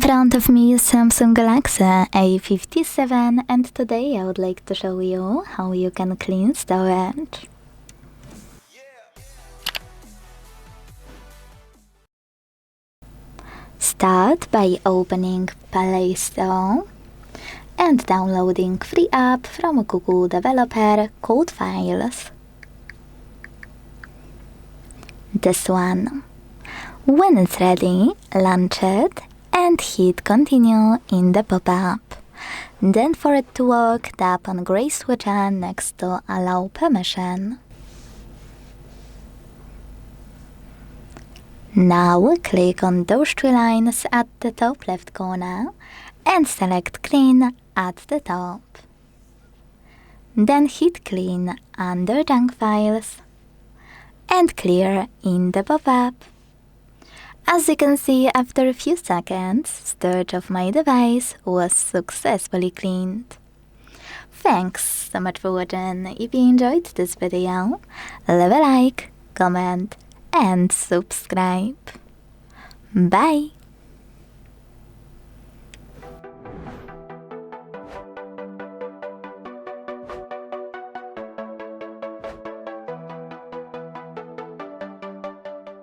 In front of me is Samsung Galaxy A57 and today I would like to show you how you can clean storage. Start by opening Play Store and downloading free app from Google developer Code Files. This one. When it's ready, launch it and hit continue in the pop-up. Then for it to work, tap on gray switcher next to allow permission. Now click on those three lines at the top left corner and select clean at the top. Then hit clean under junk files and clear in the pop-up. As you can see, after a few seconds, storage of my device was successfully cleaned. Thanks so much for watching. If you enjoyed this video, leave a like, comment and subscribe. Bye!